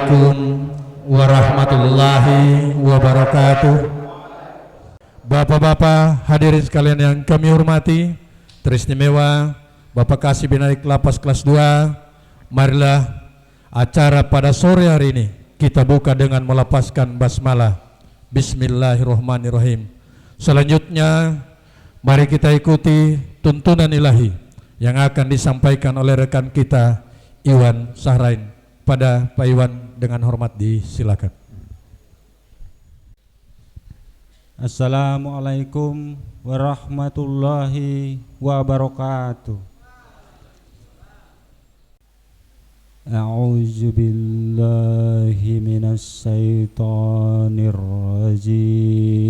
Assalamualaikum warahmatullahi wabarakatuh. Bapak-bapak hadirin sekalian yang kami hormati, teristimewa Bapak Kasih Binadik Lapas kelas 2, marilah acara pada sore hari ini kita buka dengan melepaskan basmalah. Bismillahirrahmanirrahim. Selanjutnya mari kita ikuti tuntunan ilahi yang akan disampaikan oleh rekan kita Iwan Sahrain. Pada Pak Iwan dengan hormat disilakan. Assalamualaikum warahmatullahi wabarakatuh. A'udzu billahi minas syaitonir rajim.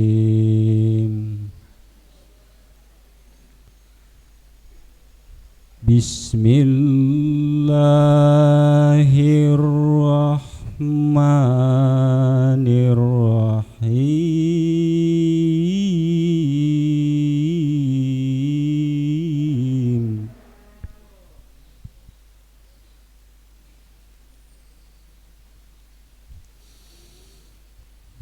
Bismillahirrahmanirrahim.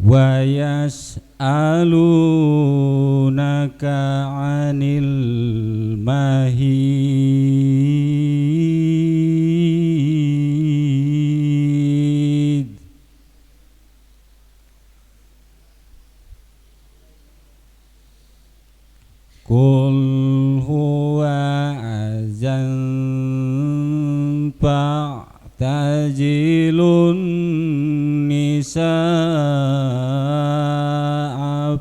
Wa yas'alunaka 'anil mahid. Qul huwa azan fa'tazilun nisaa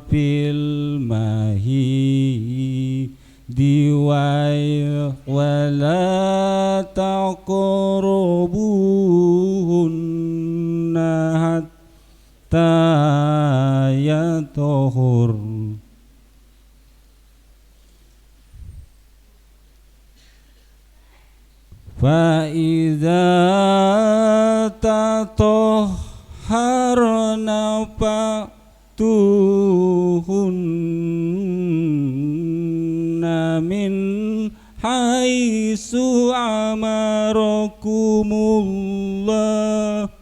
fil mahidi wala taqrabuhunna hatta yatahur. Fa'idha tatahharna fa'tuhunna min haitsu amarakumullah.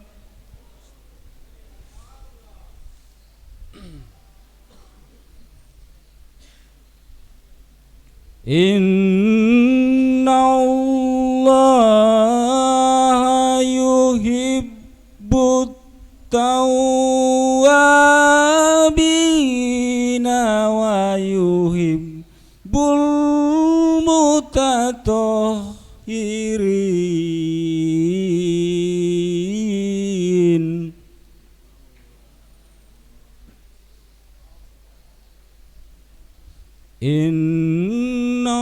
Innallaha yuhibbut tawwabina wa yuhibbul mutatahhirin. Innallaha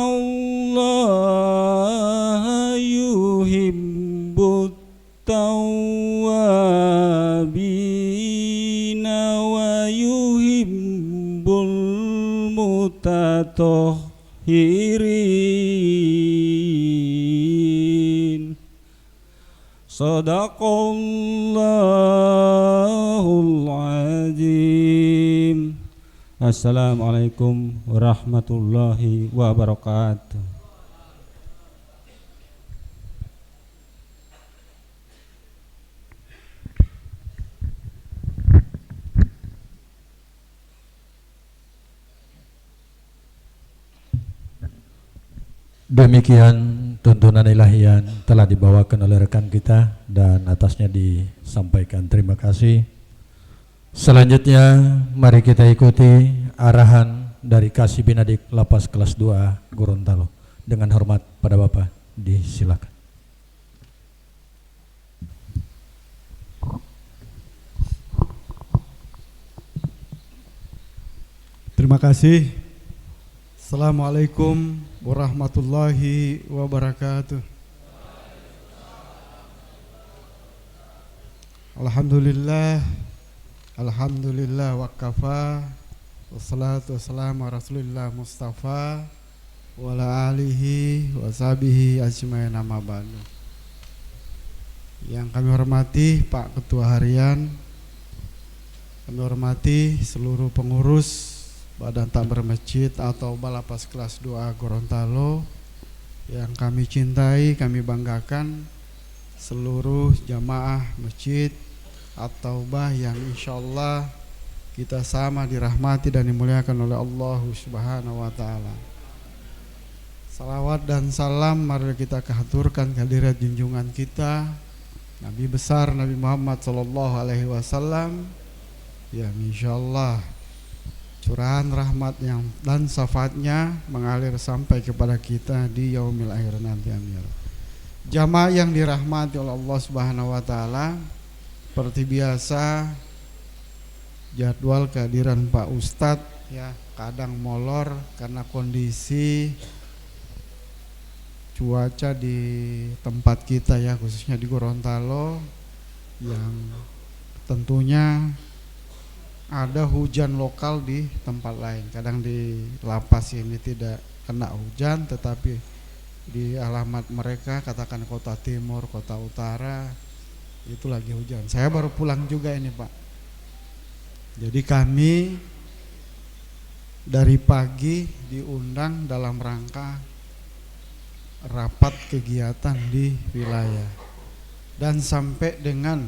yuhibbut tawwabina wa yuhibbul mutatahhirin. Shadaqallahul azim. Assalamualaikum warahmatullahi wabarakatuh. Demikian tuntunan ilahi yang telah dibawakan oleh rekan kita dan atasnya disampaikan terima kasih. Selanjutnya mari kita ikuti arahan dari Kasih Binadik Lapas kelas 2 Gorontalo. Dengan hormat pada Bapak disilakan. Terima kasih. Assalamualaikum warahmatullahi wabarakatuh. Alhamdulillah wa kafa. Wassalatu wassalamu ala Rasulillah Mustafa wa ala alihi wa sahbihi ajmain amma ba'du. Yang kami hormati Pak Ketua Harian, kami hormati seluruh pengurus Badan Takmir Masjid atau Balapas kelas 2 Gorontalo, yang kami cintai, kami banggakan, seluruh jamaah masjid, At-Taubah yang insya Allah kita sama dirahmati dan dimuliakan oleh Allah Subhanahu wa Ta'ala. Salawat dan salam mari kita haturkan kehadirat junjungan kita Nabi besar Nabi Muhammad sallallahu alaihi wasallam yang insyaallah curahan rahmat yang dan syafaatnya mengalir sampai kepada kita di yaumil akhir nanti, amin. Jamaah yang dirahmati oleh Allah Subhanahu wa Ta'ala, seperti biasa jadwal kehadiran Pak Ustadz ya kadang molor karena kondisi cuaca di tempat kita ya, khususnya di Gorontalo yang tentunya ada hujan lokal di tempat lain. Kadang di lapas ini tidak kena hujan, tetapi di alamat mereka katakan kota timur, kota utara itu lagi hujan. Saya baru pulang juga ini Pak. Jadi kami dari pagi diundang dalam rangka rapat kegiatan di wilayah, dan sampai dengan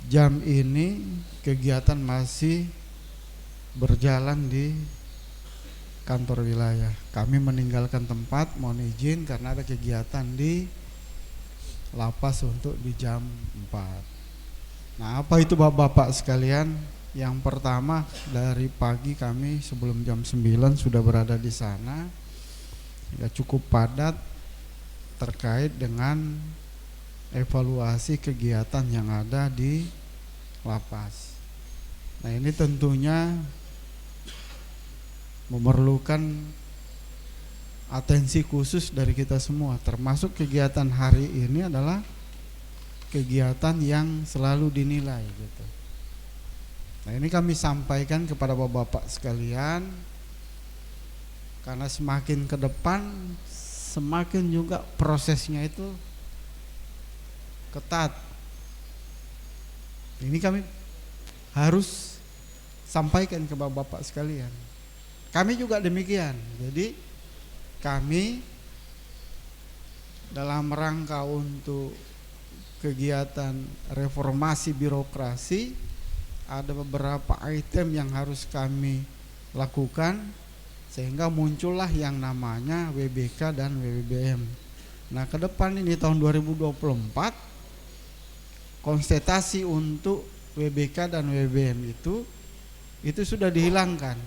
jam ini kegiatan masih berjalan di kantor wilayah. Kami meninggalkan tempat, mohon izin karena ada kegiatan di lapas untuk di jam 4. Nah, apa itu Bapak-bapak sekalian? Yang pertama, dari pagi kami sebelum jam 9 sudah berada di sana. Ya, cukup padat terkait dengan evaluasi kegiatan yang ada di lapas. Nah, ini tentunya memerlukan atensi khusus dari kita semua, termasuk kegiatan hari ini adalah kegiatan yang selalu dinilai gitu. Nah, ini kami sampaikan kepada Bapak-bapak sekalian karena semakin ke depan semakin juga prosesnya itu ketat. Ini kami harus sampaikan ke Bapak-bapak sekalian. Kami juga demikian. Jadi kami dalam rangka untuk kegiatan reformasi birokrasi ada beberapa item yang harus kami lakukan, sehingga muncullah yang namanya WBK dan WBBM. Nah, ke depan ini tahun 2024 konsentrasi untuk WBK dan WBBM itu sudah dihilangkan.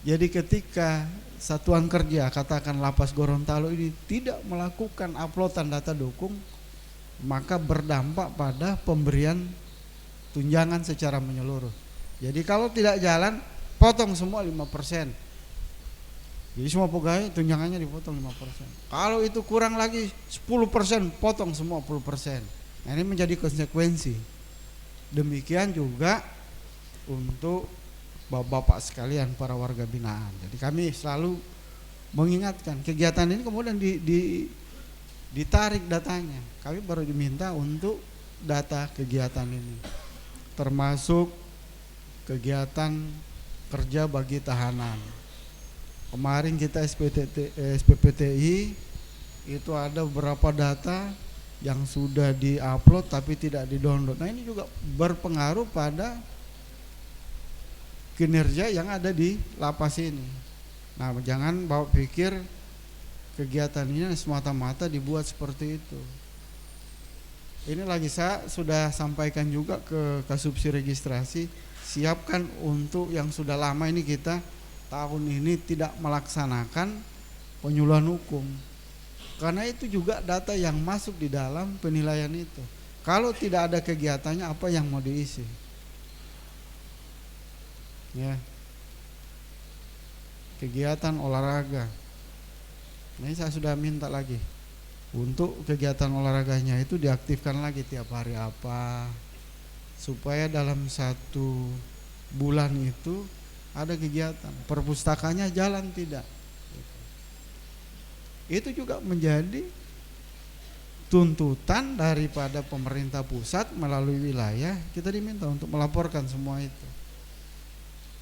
Jadi ketika satuan kerja katakan Lapas Gorontalo ini tidak melakukan uploadan data dukung, maka berdampak pada pemberian tunjangan secara menyeluruh. Jadi kalau tidak jalan, potong semua 5%. Jadi semua pegawai tunjangannya dipotong 5%. Kalau itu kurang lagi 10%, potong semua 10%. Nah, ini menjadi konsekuensi. Demikian juga untuk Bapak-bapak sekalian para warga binaan. Jadi kami selalu mengingatkan kegiatan ini kemudian ditarik datanya. Kami baru diminta untuk data kegiatan ini, termasuk kegiatan kerja bagi tahanan. Kemarin kita SPPTI itu ada beberapa data yang sudah diupload tapi tidak didownload. Nah, ini juga berpengaruh pada kinerja yang ada di lapas ini. Nah, jangan bawa pikir kegiatan ini semata-mata dibuat seperti itu. Ini lagi saya sudah sampaikan juga ke Kasubsi Registrasi, siapkan untuk yang sudah lama ini kita tahun ini tidak melaksanakan penyuluhan hukum. Karena itu juga data yang masuk di dalam penilaian itu. Kalau tidak ada kegiatannya, apa yang mau diisi? Ya, kegiatan olahraga. Ini saya sudah minta lagi untuk kegiatan olahraganya itu diaktifkan lagi tiap hari apa, supaya dalam 1 bulan itu ada kegiatan. Perpustakanya jalan tidak. Itu juga menjadi tuntutan daripada pemerintah pusat melalui wilayah. Kita diminta untuk melaporkan semua itu.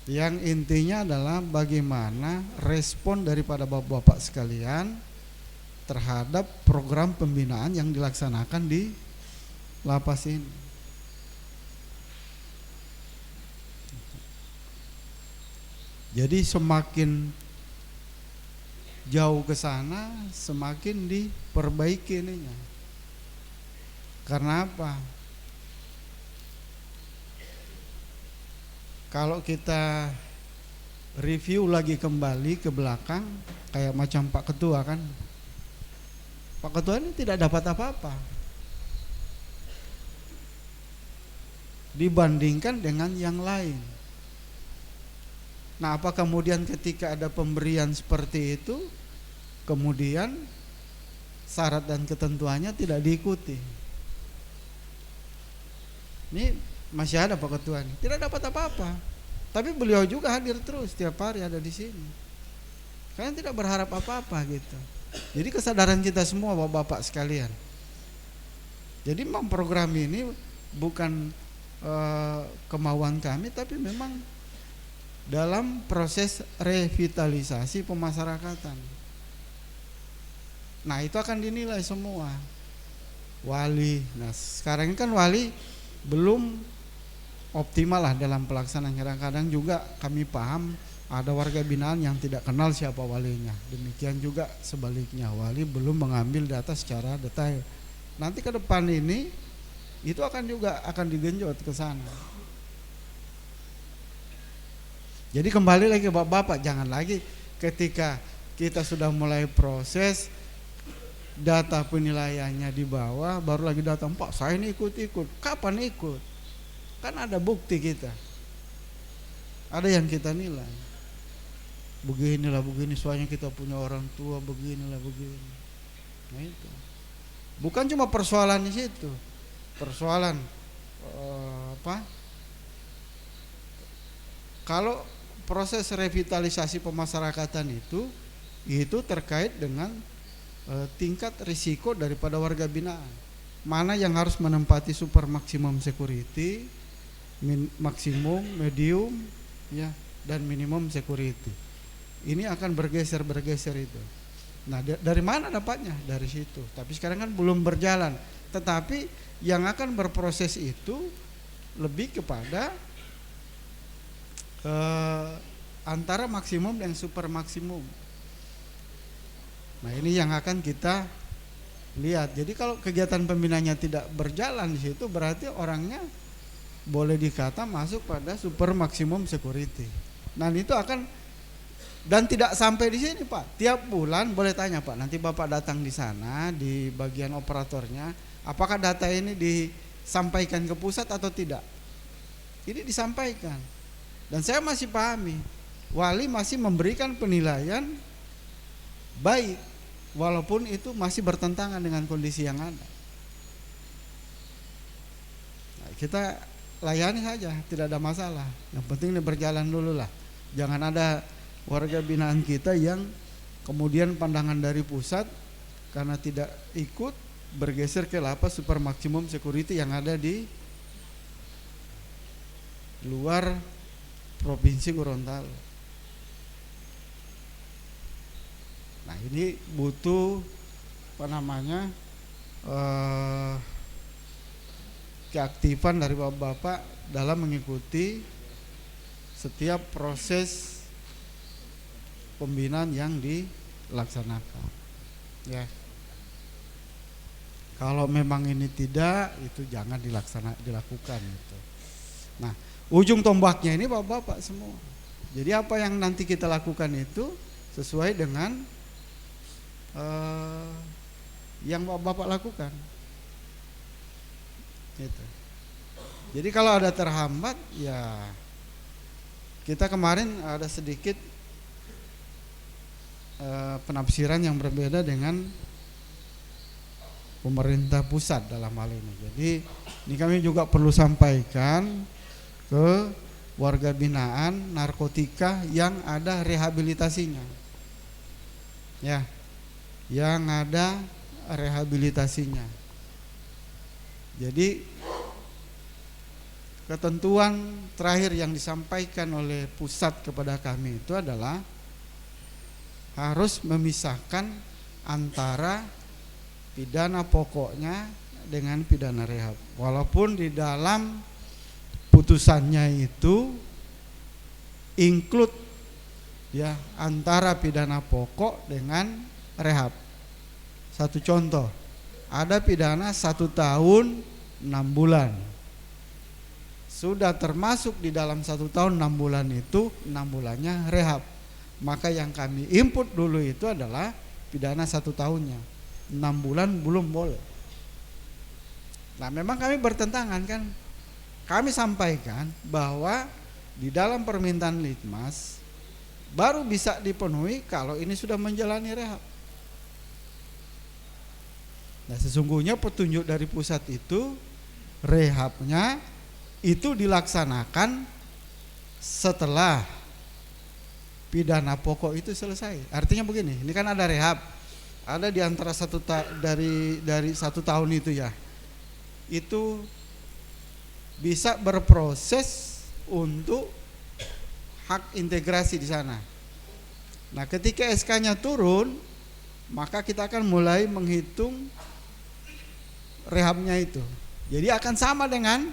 Yang intinya adalah bagaimana respon daripada bapak-bapak sekalian terhadap program pembinaan yang dilaksanakan di lapas ini. Jadi semakin jauh ke sana semakin diperbaiki ininya. Karena apa? Kalau kita review lagi kembali ke belakang, kayak macam Pak Ketua kan, Pak Ketua ini tidak dapat apa-apa dibandingkan dengan yang lain. Nah, apa kemudian ketika ada pemberian seperti itu, kemudian syarat dan ketentuannya tidak diikuti? Ini masih ada Pak Ketua ini, tidak dapat apa-apa. Tapi beliau juga hadir terus tiap hari ada di sini. Kalian tidak berharap apa-apa gitu. Jadi kesadaran kita semua Bapak-bapak sekalian. Jadi memang program ini bukan kemauan kami, tapi memang dalam proses revitalisasi pemasyarakatan. Nah, itu akan dinilai semua. Wali. Nah, sekarang ini kan wali belum optimal lah dalam pelaksanaan. Kadang-kadang juga kami paham ada warga binaan yang tidak kenal siapa walinya. Demikian juga sebaliknya, wali belum mengambil data secara detail. Nanti ke depan ini itu akan digenjot ke sana. Jadi kembali lagi Bapak-bapak, jangan lagi ketika kita sudah mulai proses data penilaiannya di bawah baru lagi datang, Pak saya ini ikut-ikut. Kapan ikut? Kan ada bukti kita, ada yang kita nilai. Beginilah begini, soalnya kita punya orang tua, beginilah begini. Nah itu bukan cuma persoalan di situ, persoalan kalau proses revitalisasi pemasyarakatan itu terkait dengan tingkat risiko daripada warga binaan. Mana yang harus menempati super maksimum security, maksimum, medium, ya, dan minimum security. Ini akan bergeser itu. Nah, dari mana dapatnya? Dari situ. Tapi sekarang kan belum berjalan. Tetapi yang akan berproses itu lebih kepada antara maksimum dan super maksimum. Nah, ini yang akan kita lihat. Jadi kalau kegiatan pembinaannya tidak berjalan di situ, berarti orangnya boleh dikata masuk pada super maksimum security. Nah, itu akan, dan tidak sampai di sini Pak. Tiap bulan boleh tanya Pak, nanti Bapak datang di sana di bagian operatornya, apakah data ini disampaikan ke pusat atau tidak? Ini disampaikan. Dan saya masih pahami, wali masih memberikan penilaian baik, walaupun itu masih bertentangan dengan kondisi yang ada. Nah, kita layani saja, tidak ada masalah. Yang penting ini berjalan dulu lah. Jangan ada warga binaan kita yang kemudian pandangan dari pusat karena tidak ikut bergeser ke lapas super maksimum security yang ada di luar Provinsi Gorontalo. Nah, ini butuh keaktifan dari Bapak-bapak dalam mengikuti setiap proses pembinaan yang dilaksanakan. Ya. Kalau memang ini tidak, itu jangan dilakukan itu. Nah, ujung tombaknya ini Bapak-bapak semua. Jadi apa yang nanti kita lakukan itu sesuai dengan yang Bapak lakukan. Gitu. Jadi kalau ada terhambat, ya kita kemarin ada sedikit penafsiran yang berbeda dengan pemerintah pusat dalam hal ini. Jadi ini kami juga perlu sampaikan ke warga binaan narkotika yang ada rehabilitasinya. Ya, yang ada rehabilitasinya. Jadi ketentuan terakhir yang disampaikan oleh pusat kepada kami itu adalah harus memisahkan antara pidana pokoknya dengan pidana rehab. Walaupun di dalam putusannya itu include ya antara pidana pokok dengan rehab. Satu contoh, ada pidana 1 tahun 6 bulan. Sudah termasuk di dalam 1 tahun 6 bulan itu 6 bulannya rehab. Maka yang kami input dulu itu adalah pidana 1 tahunnya. 6 bulan belum boleh. Nah memang kami bertentangan kan. Kami sampaikan bahwa di dalam permintaan litmas baru bisa dipenuhi kalau ini sudah menjalani rehab. Nah sesungguhnya petunjuk dari pusat itu rehabnya itu dilaksanakan setelah pidana pokok itu selesai. Artinya begini, ini kan ada rehab, ada di antara dari 1 tahun itu ya, itu bisa berproses untuk hak integrasi di sana. Nah ketika SK-nya turun, maka kita akan mulai menghitung rehabnya itu. Jadi akan sama dengan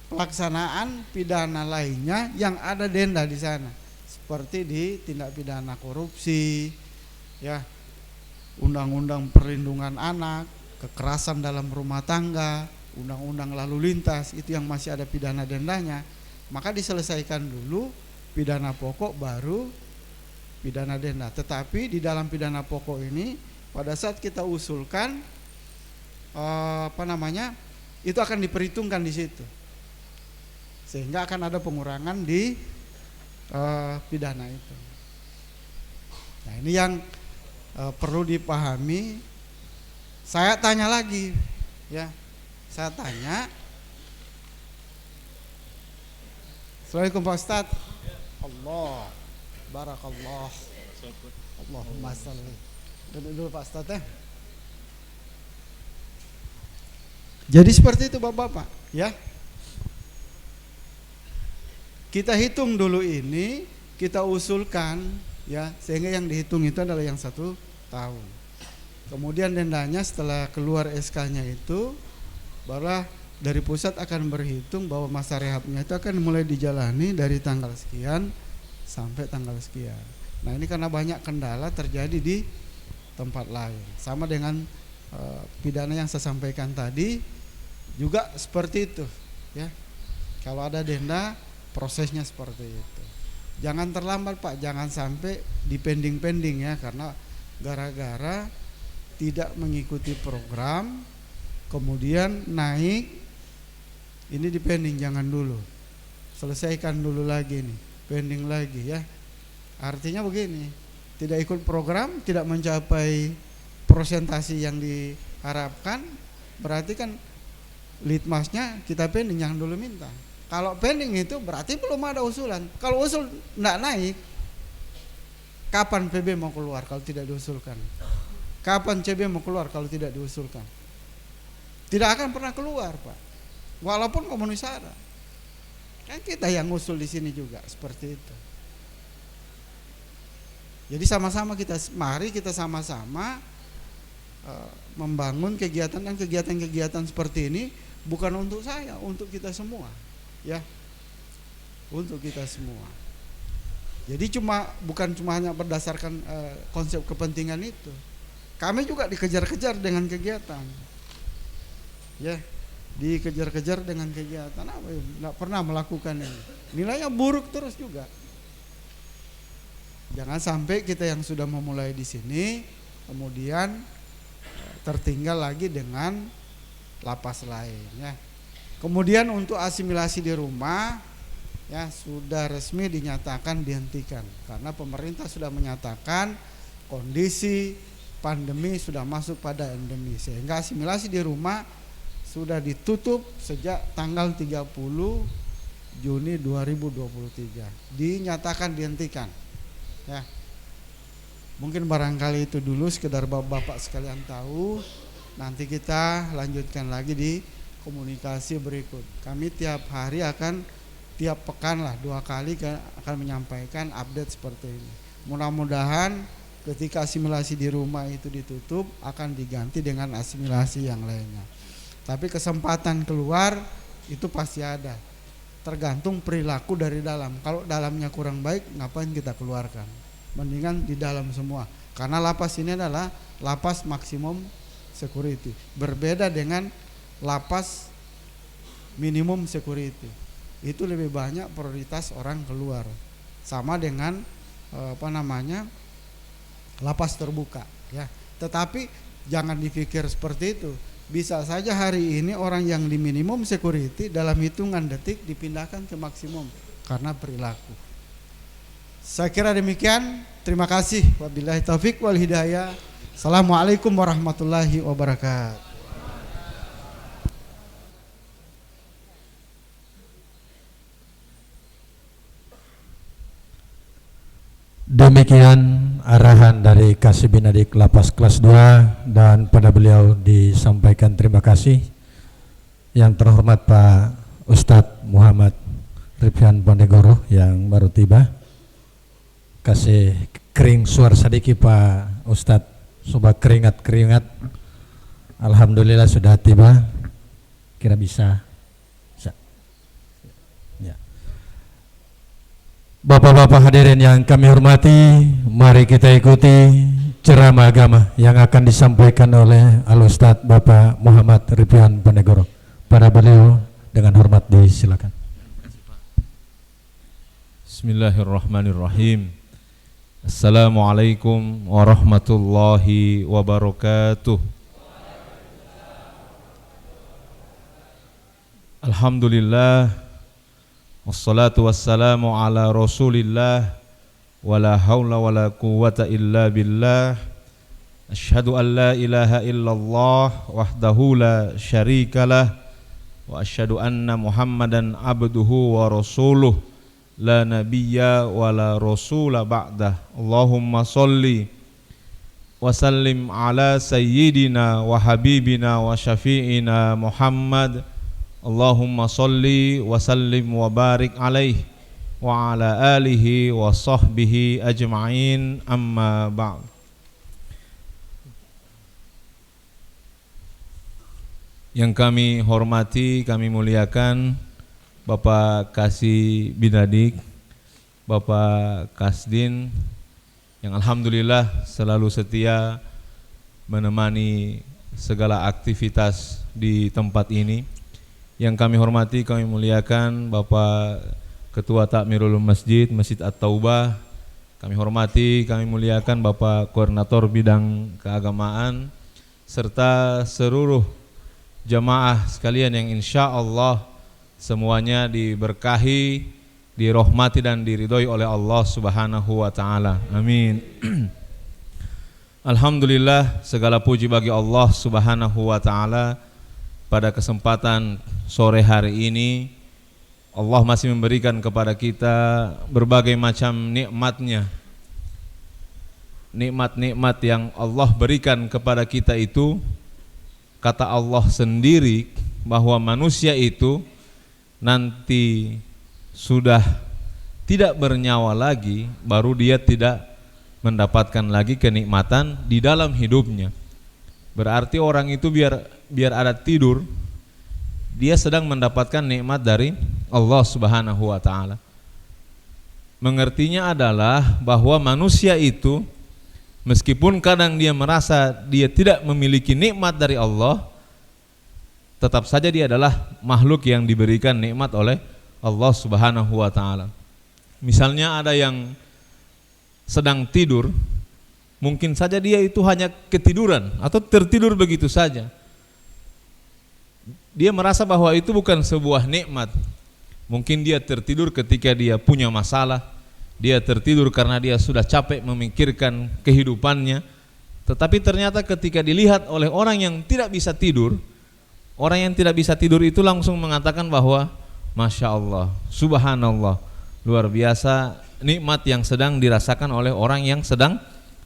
pelaksanaan pidana lainnya yang ada denda di sana, seperti di tindak pidana korupsi, ya, undang-undang perlindungan anak, kekerasan dalam rumah tangga, undang-undang lalu lintas, itu yang masih ada pidana dendanya. Maka diselesaikan dulu pidana pokok baru pidana denda. Tetapi di dalam pidana pokok ini pada saat kita usulkan itu akan diperhitungkan di situ, sehingga akan ada pengurangan di pidana itu. Nah ini yang perlu dipahami. Saya tanya lagi, ya, saya tanya. Assalamualaikum Pak Ustadz. Allah, barakallah. Allahumma sholli. Duduk dulu Pak Ustadz ya. Jadi seperti itu Bapak-bapak, ya. Kita hitung dulu ini, kita usulkan, ya, sehingga yang dihitung itu adalah yang 1 tahun. Kemudian dendanya setelah keluar SK-nya itu, barulah dari pusat akan berhitung bahwa masa rehabnya itu akan mulai dijalani dari tanggal sekian sampai tanggal sekian. Nah ini karena banyak kendala terjadi di tempat lain. Sama dengan pidana yang saya sampaikan tadi juga seperti itu, ya. Kalau ada denda prosesnya seperti itu. Jangan terlambat Pak, jangan sampai dipending-pending ya, karena gara-gara tidak mengikuti program kemudian naik, ini dipending, jangan dulu. Selesaikan dulu lagi nih, pending lagi ya. Artinya begini, tidak ikut program, tidak mencapai persentase yang diharapkan, berarti kan litmasnya kita pending, jangan dulu minta. Kalau pending itu berarti belum ada usulan. Kalau usul enggak naik, kapan PB mau keluar kalau tidak diusulkan? Kapan CB mau keluar kalau tidak diusulkan? Tidak akan pernah keluar Pak, walaupun memenuhi syarat. Kan kita yang usul di sini juga seperti itu. Jadi sama-sama mari kita sama-sama membangun kegiatan dan kegiatan seperti ini bukan untuk saya, untuk kita semua, ya, untuk kita semua. Jadi bukan cuma hanya berdasarkan konsep kepentingan itu, kami juga dikejar-kejar dengan kegiatan, ya, dikejar-kejar dengan kegiatan apa ya, nggak pernah melakukan ini, nilainya buruk terus juga. Jangan sampai kita yang sudah memulai di sini kemudian tertinggal lagi dengan lapas lain, ya. Kemudian untuk asimilasi di rumah, ya, sudah resmi dinyatakan dihentikan karena pemerintah sudah menyatakan kondisi pandemi sudah masuk pada endemi, sehingga asimilasi di rumah sudah ditutup sejak tanggal 30 Juni 2023, dinyatakan dihentikan, ya. Mungkin barangkali itu dulu sekedar bapak-bapak sekalian tahu. Nanti kita lanjutkan lagi di komunikasi berikut. Kami tiap hari tiap pekan lah 2 kali akan menyampaikan update seperti ini. Mudah-mudahan ketika asimilasi di rumah itu ditutup akan diganti dengan asimilasi yang lainnya. Tapi kesempatan keluar itu pasti ada, tergantung perilaku dari dalam. Kalau dalamnya kurang baik, ngapain kita keluarkan? mendingan di dalam semua. Karena lapas ini adalah lapas maksimum security, berbeda dengan lapas minimum security. Itu lebih banyak prioritas orang keluar. Sama dengan lapas terbuka, ya. Tetapi jangan dipikir seperti itu. Bisa saja hari ini orang yang di minimum security dalam hitungan detik dipindahkan ke maksimum karena perilaku. Saya kira demikian. Terima kasih. Wabillahi taufik wal hidayah. Assalamualaikum warahmatullahi wabarakatuh. Demikian arahan dari Kasih Binadik Lapas kelas 2, dan pada beliau disampaikan terima kasih. Yang terhormat Pak Ustadz Muhammad Rifyan Ponegoro yang baru tiba. Kasih kering suara sedikit Pak Ustadz, coba keringat. Alhamdulillah sudah tiba. Kira bisa. Bapak-bapak hadirin yang kami hormati, mari kita ikuti ceramah agama yang akan disampaikan oleh Al-Ustadz Bapak Muhammad Rifyan Ponegoro. Para beliau dengan hormat disilakan. Bismillahirrahmanirrahim. Assalamualaikum warahmatullahi wabarakatuh. Alhamdulillah, wassalatu wassalamu ala rasulillah, wala hawla wala quwwata illa billah. Asyhadu an la ilaha illallah wahdahu la syarikalah, wa asyhadu anna muhammadan abduhu wa rasuluh, la nabiyya wa la rasula ba'dah. Allahumma salli wa sallim ala sayyidina wa habibina wa syafi'ina Muhammad. Allahumma salli wa sallim wa barik alaih wa ala alihi wa sahbihi ajma'in, amma ba'd. Yang kami hormati, kami muliakan Bapak Kasih Binadik, Bapak Kasdin, yang alhamdulillah selalu setia menemani segala aktivitas di tempat ini. Yang kami hormati, kami muliakan Bapak Ketua Takmirul Masjid, Masjid At-Taubah. Kami hormati, kami muliakan Bapak Koordinator Bidang Keagamaan, serta seluruh jamaah sekalian yang insya Allah semuanya diberkahi, dirahmati dan diridhoi oleh Allah Subhanahu wa Ta'ala. Amin. Alhamdulillah, segala puji bagi Allah Subhanahu wa Ta'ala. Pada kesempatan sore hari ini, Allah masih memberikan kepada kita berbagai macam nikmatnya. Nikmat-nikmat yang Allah berikan kepada kita itu, kata Allah sendiri bahwa manusia itu nanti sudah tidak bernyawa lagi, baru dia tidak mendapatkan lagi kenikmatan di dalam hidupnya. Berarti orang itu biar ada tidur, dia sedang mendapatkan nikmat dari Allah Subhanahu wa Ta'ala. Mengertinya adalah bahwa manusia itu meskipun kadang dia merasa dia tidak memiliki nikmat dari Allah, tetap saja dia adalah makhluk yang diberikan nikmat oleh Allah Subhanahu wa Ta'ala. Misalnya ada yang sedang tidur, mungkin saja dia itu hanya ketiduran atau tertidur begitu saja. Dia merasa bahwa itu bukan sebuah nikmat. Mungkin dia tertidur ketika dia punya masalah, dia tertidur karena dia sudah capek memikirkan kehidupannya. Tetapi ternyata ketika dilihat oleh orang yang tidak bisa tidur, orang yang tidak bisa tidur itu langsung mengatakan bahwa Masya Allah, Subhanallah, luar biasa nikmat yang sedang dirasakan oleh orang yang sedang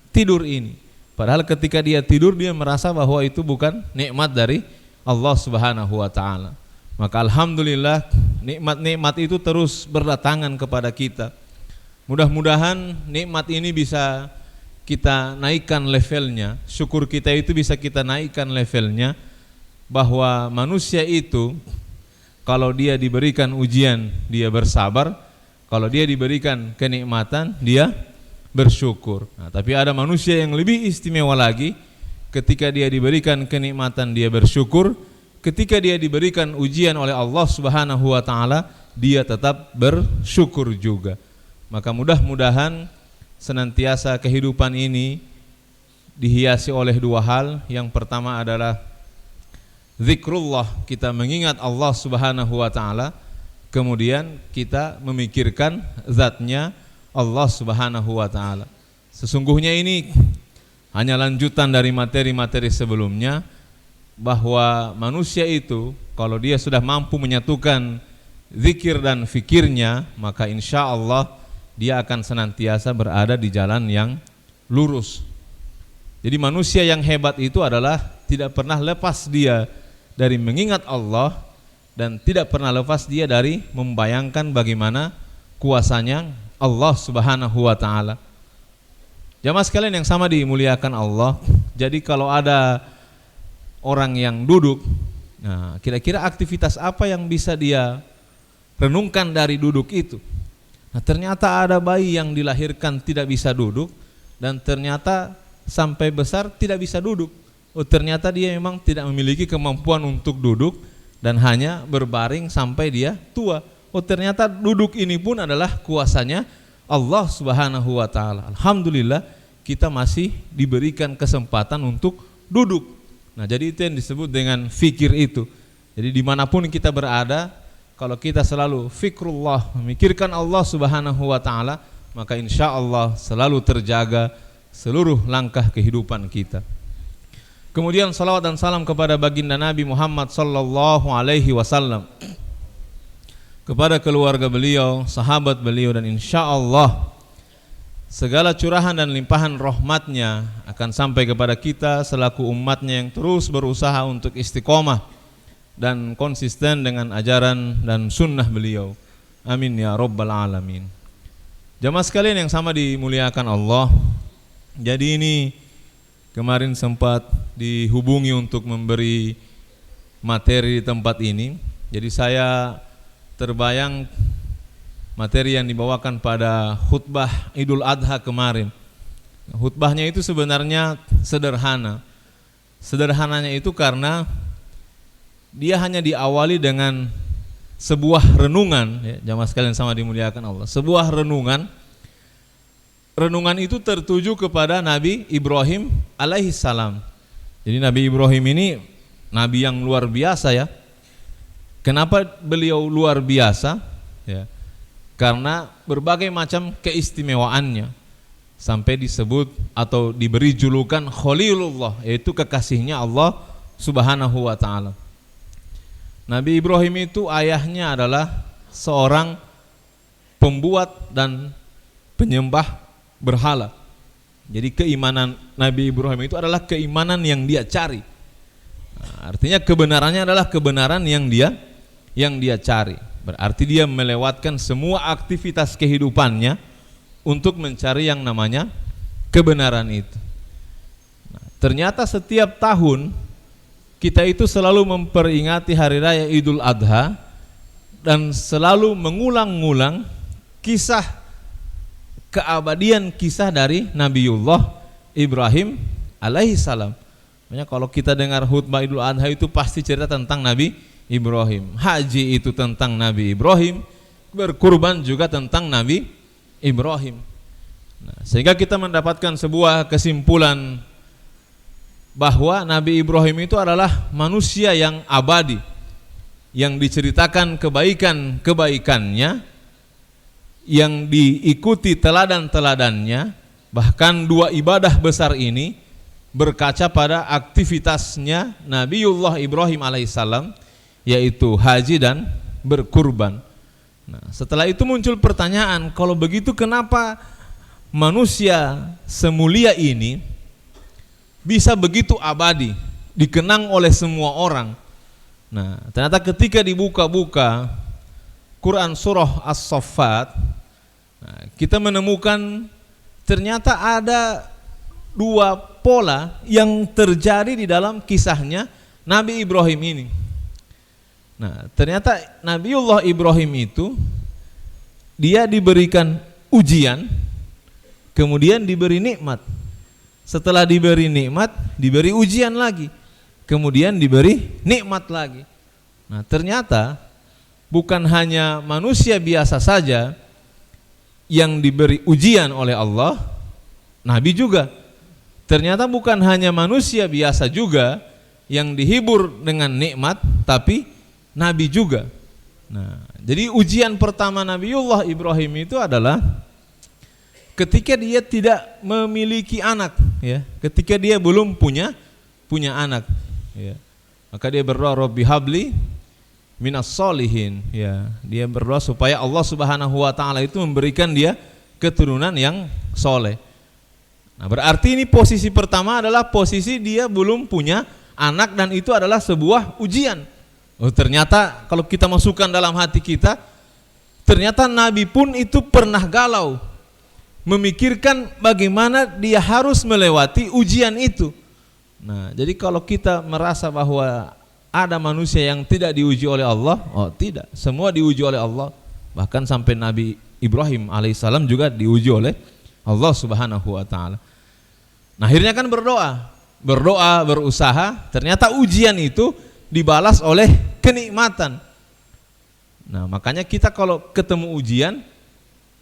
tidur ini. Padahal ketika dia tidur, dia merasa bahwa itu bukan nikmat dari Allah Subhanahu wa Ta'ala. Maka alhamdulillah nikmat-nikmat itu terus berdatangan kepada kita. Mudah-mudahan nikmat ini bisa kita naikkan levelnya, syukur kita itu bisa kita naikkan levelnya, bahwa manusia itu kalau dia diberikan ujian dia bersabar, kalau dia diberikan kenikmatan dia bersyukur. Nah, tapi ada manusia yang lebih istimewa lagi, ketika dia diberikan kenikmatan dia bersyukur, ketika dia diberikan ujian oleh Allah Subhanahu wa taala dia tetap bersyukur juga. Maka mudah-mudahan senantiasa kehidupan ini dihiasi oleh dua hal. Yang pertama adalah zikrullah, kita mengingat Allah Subhanahu wa taala, kemudian kita memikirkan zatnya Allah Subhanahu wa taala. Sesungguhnya ini hanya lanjutan dari materi-materi sebelumnya, bahwa manusia itu kalau dia sudah mampu menyatukan zikir dan fikirnya, maka insya Allah dia akan senantiasa berada di jalan yang lurus. Jadi manusia yang hebat itu adalah tidak pernah lepas dia dari mengingat Allah, dan tidak pernah lepas dia dari membayangkan bagaimana kuasanya Allah Subhanahu wa taala. Jamaah sekalian yang sama dimuliakan Allah, jadi kalau ada orang yang duduk, nah kira-kira aktivitas apa yang bisa dia renungkan dari duduk itu? Nah, ternyata ada bayi yang dilahirkan tidak bisa duduk, dan ternyata sampai besar tidak bisa duduk. Oh, ternyata dia memang tidak memiliki kemampuan untuk duduk dan hanya berbaring sampai dia tua. Oh, ternyata duduk ini pun adalah kuasanya Allah Subhanahu wa taala. Alhamdulillah kita masih diberikan kesempatan untuk duduk. Nah, jadi itu yang disebut dengan fikir itu. Jadi dimanapun kita berada, kalau kita selalu fikrullah, memikirkan Allah Subhanahu wa taala, maka insya Allah selalu terjaga seluruh langkah kehidupan kita. Kemudian salawat dan salam kepada baginda Nabi Muhammad sallallahu alaihi wasallam, kepada keluarga beliau, sahabat beliau, dan insya Allah segala curahan dan limpahan rahmatnya akan sampai kepada kita selaku umatnya yang terus berusaha untuk istiqomah dan konsisten dengan ajaran dan sunnah beliau. Amin ya rabbal alamin. Jamaah sekalian yang sama dimuliakan Allah, jadi ini kemarin sempat dihubungi untuk memberi materi di tempat ini. Jadi saya terbayang materi yang dibawakan pada khutbah Idul Adha kemarin. Khutbahnya itu sebenarnya sederhana. Sederhananya itu karena dia hanya diawali dengan sebuah renungan, ya, jamaah sekalian sama dimuliakan Allah. Sebuah renungan. Renungan itu tertuju kepada Nabi Ibrahim alaihissalam. Jadi Nabi Ibrahim ini nabi yang luar biasa ya. Kenapa beliau luar biasa? Ya, karena berbagai macam keistimewaannya, sampai disebut atau diberi julukan Khalilullah, yaitu kekasihnya Allah Subhanahu wa taala. Nabi Ibrahim itu ayahnya adalah seorang pembuat dan penyembah berhala. Jadi keimanan Nabi Ibrahim itu adalah keimanan yang dia cari. Nah, artinya kebenarannya adalah kebenaran yang dia cari. Berarti dia melewatkan semua aktivitas kehidupannya untuk mencari yang namanya kebenaran itu. Nah, ternyata setiap tahun kita itu selalu memperingati hari raya Idul Adha dan selalu mengulang-ulang kisah keabadian kisah dari Nabiullah Ibrahim alaihissalam. Makanya kalau kita dengar khutbah Idul Adha itu pasti cerita tentang Nabi Ibrahim. Haji itu tentang Nabi Ibrahim, berkurban juga tentang Nabi Ibrahim. Nah, sehingga kita mendapatkan sebuah kesimpulan bahwa Nabi Ibrahim itu adalah manusia yang abadi, yang diceritakan kebaikan-kebaikannya, yang diikuti teladan-teladannya. Bahkan dua ibadah besar ini berkaca pada aktivitasnya Nabiullah Ibrahim alaihissalam, yaitu haji dan berkurban. Nah, setelah itu muncul pertanyaan, kalau begitu kenapa manusia semulia ini bisa begitu abadi, dikenang oleh semua orang? Nah, ternyata ketika dibuka-buka Quran surah As-Saffat, nah, kita menemukan ternyata ada dua pola yang terjadi di dalam kisahnya Nabi Ibrahim ini. Nah, ternyata Nabiullah Ibrahim itu dia diberikan ujian, kemudian diberi nikmat. Setelah diberi nikmat, diberi ujian lagi, kemudian diberi nikmat lagi. Nah, ternyata bukan hanya manusia biasa saja yang diberi ujian oleh Allah, nabi juga. Ternyata bukan hanya manusia biasa juga yang dihibur dengan nikmat, tapi nabi juga. Nah, jadi ujian pertama Nabiullah Ibrahim itu adalah ketika dia tidak memiliki anak, ya, ketika dia belum punya anak, ya. Maka dia berdoa, Rabbi habli minas solihin, ya. Dia berdoa supaya Allah Subhanahu wa taala itu memberikan dia keturunan yang soleh. Nah, berarti ini posisi pertama adalah posisi dia belum punya anak, dan itu adalah sebuah ujian. Oh, ternyata kalau kita masukkan dalam hati kita, ternyata Nabi pun itu pernah galau, memikirkan bagaimana dia harus melewati ujian itu. Nah, jadi kalau kita merasa bahwa ada manusia yang tidak diuji oleh Allah, oh tidak, semua diuji oleh Allah. Bahkan sampai Nabi Ibrahim alaihissalam juga diuji oleh Allah Subhanahu wa taala. Nah, akhirnya kan berdoa, berusaha, ternyata ujian itu dibalas oleh kenikmatan. Nah, makanya kita kalau ketemu ujian,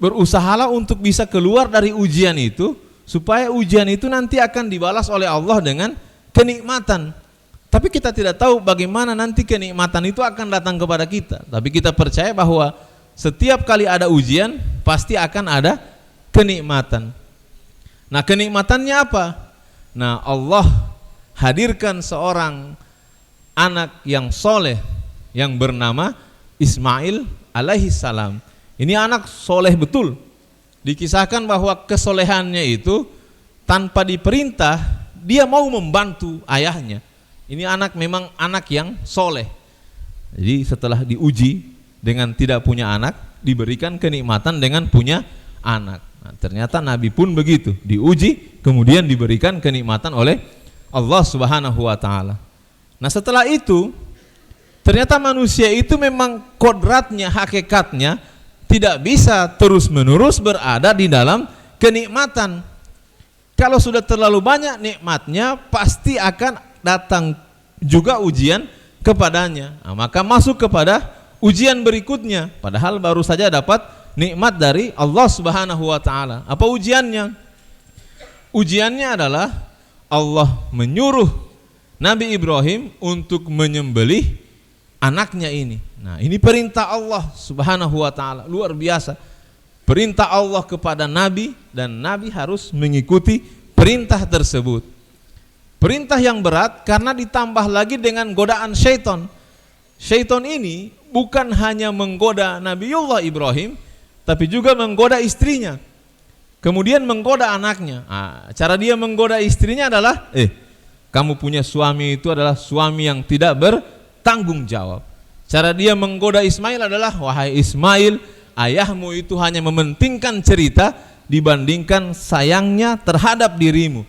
berusahalah untuk bisa keluar dari ujian itu, supaya ujian itu nanti akan dibalas oleh Allah dengan kenikmatan. Tapi kita tidak tahu bagaimana nanti kenikmatan itu akan datang kepada kita. Tapi kita percaya bahwa setiap kali ada ujian, pasti akan ada kenikmatan. Nah, kenikmatannya apa? Nah, Allah hadirkan seorang anak yang soleh yang bernama Ismail alaihi salam. Ini anak soleh betul. Dikisahkan bahwa kesolehannya itu tanpa diperintah, dia mau membantu ayahnya. Ini anak memang anak yang soleh. Jadi setelah diuji dengan tidak punya anak, diberikan kenikmatan dengan punya anak. Nah, ternyata Nabi pun begitu, diuji kemudian diberikan kenikmatan oleh Allah Subhanahu wa taala. Nah, setelah itu ternyata manusia itu memang kodratnya, hakikatnya tidak bisa terus-menerus berada di dalam kenikmatan. Kalau sudah terlalu banyak nikmatnya, pasti akan datang juga ujian kepadanya. Nah, maka masuk kepada ujian berikutnya, padahal baru saja dapat nikmat dari Allah Subhanahu wa taala. Apa ujiannya? Ujiannya adalah Allah menyuruh Nabi Ibrahim untuk menyembelih anaknya ini. Nah, ini perintah Allah Subhanahu wa taala, luar biasa. Perintah Allah kepada Nabi, dan Nabi harus mengikuti perintah tersebut. Perintah yang berat karena ditambah lagi dengan godaan syaitan. Syaitan ini bukan hanya menggoda Nabiullah Ibrahim, tapi juga menggoda istrinya. Kemudian menggoda anaknya. Nah, cara dia menggoda istrinya adalah, kamu punya suami itu adalah suami yang tidak bertanggung jawab. Cara dia menggoda Ismail adalah, wahai Ismail, ayahmu itu hanya mementingkan cerita dibandingkan sayangnya terhadap dirimu.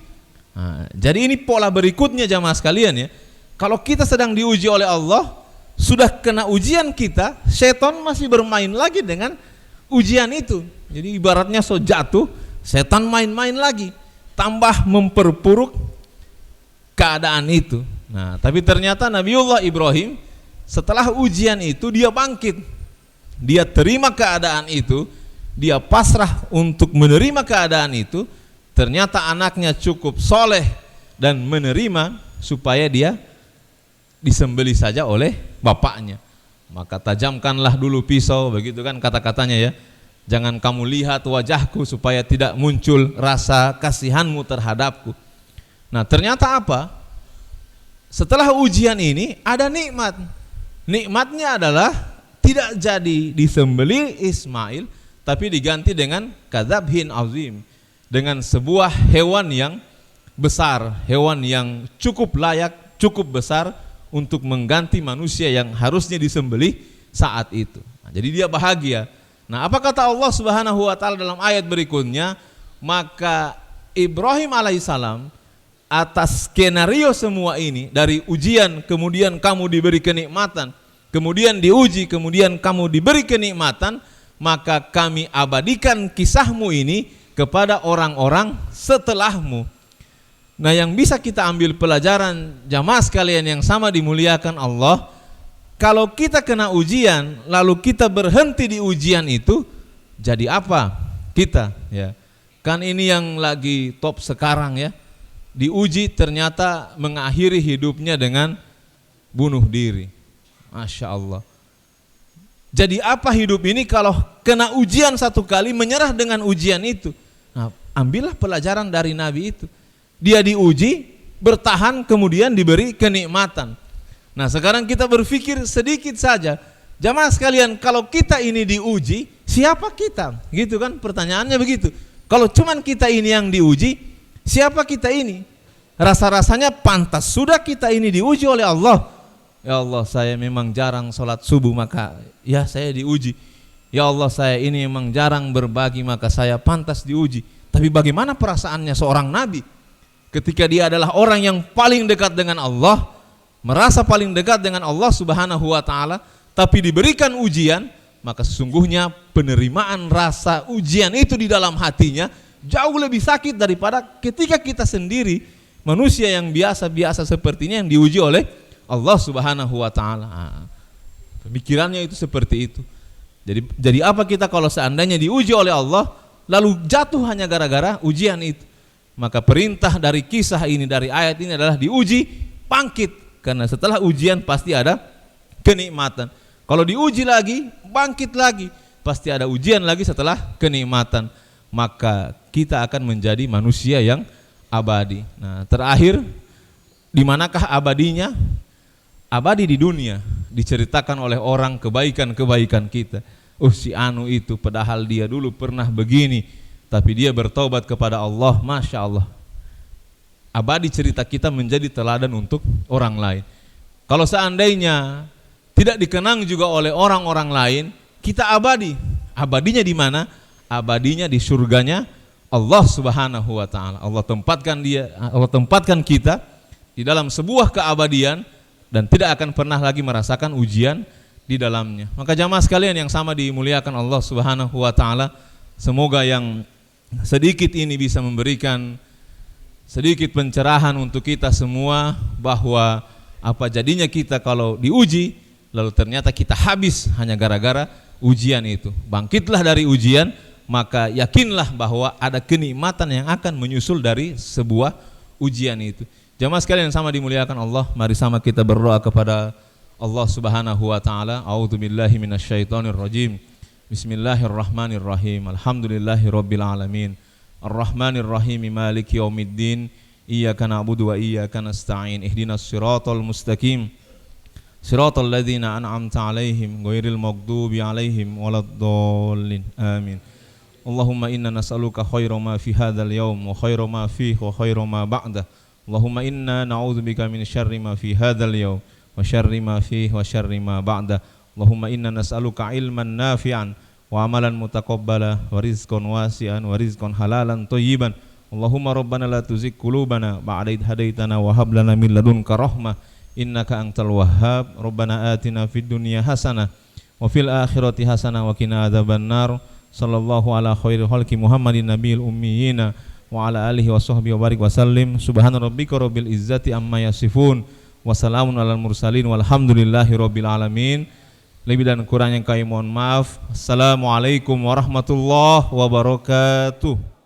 Nah, jadi ini pola berikutnya jamaah sekalian ya. Kalau kita sedang diuji oleh Allah, sudah kena ujian kita, setan masih bermain lagi dengan ujian itu. Jadi ibaratnya so jatuh, setan main-main lagi, tambah memperburuk keadaan itu. Nah, tapi ternyata Nabiullah Ibrahim setelah ujian itu dia bangkit. Dia terima keadaan itu, dia pasrah untuk menerima keadaan itu. Ternyata anaknya cukup soleh dan menerima supaya dia disembelih saja oleh bapaknya. Maka tajamkanlah dulu pisau, begitu kan kata-katanya ya. Jangan kamu lihat wajahku supaya tidak muncul rasa kasihanmu terhadapku. Nah, ternyata apa? Setelah ujian ini ada nikmat. Nikmatnya adalah tidak jadi disembelih Ismail, tapi diganti dengan kadzabhin azim, dengan sebuah hewan yang besar, hewan yang cukup layak, cukup besar untuk mengganti manusia yang harusnya disembelih saat itu. Nah, jadi dia bahagia. Nah, apa kata Allah Subhanahu wa taala dalam ayat berikutnya? Maka Ibrahim alaihissalam atas skenario semua ini, dari ujian kemudian kamu diberi kenikmatan, kemudian diuji, kemudian kamu diberi kenikmatan, maka kami abadikan kisahmu ini kepada orang-orang setelahmu. Nah, yang bisa kita ambil pelajaran jamaah sekalian yang sama dimuliakan Allah, kalau kita kena ujian lalu kita berhenti di ujian itu, jadi apa kita ya? Kan ini yang lagi top sekarang ya. Diuji ternyata mengakhiri hidupnya dengan bunuh diri. Masya Allah. Jadi apa hidup ini kalau kena ujian satu kali menyerah dengan ujian itu? Nah, ambillah pelajaran dari Nabi itu. Dia diuji, bertahan, kemudian diberi kenikmatan. Nah, sekarang kita berpikir sedikit saja. Jamaah sekalian, kalau kita ini diuji, siapa kita? Gitu kan pertanyaannya begitu. Kalau cuman kita ini yang diuji, siapa kita ini? Rasa-rasanya pantas sudah kita ini diuji oleh Allah. Ya Allah, saya memang jarang sholat subuh, maka ya saya diuji. Ya Allah, saya ini memang jarang berbagi, maka saya pantas diuji. Tapi bagaimana perasaannya seorang Nabi ketika dia adalah orang yang paling dekat dengan Allah, merasa paling dekat dengan Allah Subhanahu wa ta'ala, tapi diberikan ujian, maka sesungguhnya penerimaan rasa ujian itu di dalam hatinya jauh lebih sakit daripada ketika kita sendiri, manusia yang biasa-biasa sepertinya, yang diuji oleh Allah Subhanahu wa ta'ala. Pemikirannya itu seperti itu. Jadi apa kita kalau seandainya diuji oleh Allah lalu jatuh hanya gara-gara ujian itu? Maka perintah dari kisah ini, dari ayat ini adalah diuji, bangkit. Karena setelah ujian pasti ada kenikmatan. Kalau diuji lagi, bangkit lagi, pasti ada ujian lagi setelah kenikmatan. Maka kita akan menjadi manusia yang abadi. Nah, terakhir, di manakah abadinya? Abadi di dunia, diceritakan oleh orang kebaikan-kebaikan kita. Si anu itu padahal dia dulu pernah begini, tapi dia bertobat kepada Allah, Masya Allah. Abadi cerita kita menjadi teladan untuk orang lain. Kalau seandainya tidak dikenang juga oleh orang-orang lain, kita abadi. Abadinya di mana? Abadinya di surganya Allah Subhanahu wa ta'ala. Allah tempatkan kita di dalam sebuah keabadian dan tidak akan pernah lagi merasakan ujian di dalamnya. Maka jamaah sekalian yang sama dimuliakan Allah Subhanahu wa ta'ala, semoga yang sedikit ini bisa memberikan sedikit pencerahan untuk kita semua, bahwa apa jadinya kita kalau diuji lalu ternyata kita habis hanya gara-gara ujian itu. Bangkitlah dari ujian, maka yakinlah bahwa ada kenikmatan yang akan menyusul dari sebuah ujian itu. Jamaah sekalian yang sama dimuliakan Allah, mari sama kita berdoa kepada Allah Subhanahu wa ta'ala. A'udzubillahi minasyaitonirrajim. Bismillahirrahmanirrahim. Alhamdulillahirabbil alamin. Arrahmanirrahim. Maliki yaumiddin. Iyyaka na'budu wa iyyaka nasta'in. Ihdinas siratal mustaqim. Siratal ladzina an'amta 'alaihim ghairil maghdubi 'alaihim waladdallin. Amin. Allahumma inna nas'aluka khaira ma fi hadzal yaum wa khaira ma fihi wa khaira ma ba'dah. Allahumma inna na'udzubika min syarri ma fi hadzal yaum wa syarri ma fihi wa syarri ma ba'dah. Allahumma inna nas'aluka ilman nafi'an wa amalan mutaqabbala wa rizqan wasi'an wa rizqan halalan thayyiban. Allahumma rabbana la tuzigh qulubana ba'da idh hadaitana wa hab lana min ladunka rahmah innaka antal wahhab. Rabbana atina fid dunya hasanah wa fil akhirati hasanah wa qina adzabannar. Sallallahu ala khairil khalqi Muhammadin nabiyil ummiyina wa ala alihi wa sahbihi wa barik wa sallim. Subhana rabbika rabbil izzati amma yasifun wa salamun alal mursalin walhamdulillahi rabbil alamin. Lebih dan kurang yang kami mohon maaf. Assalamualaikum warahmatullahi wabarakatuh.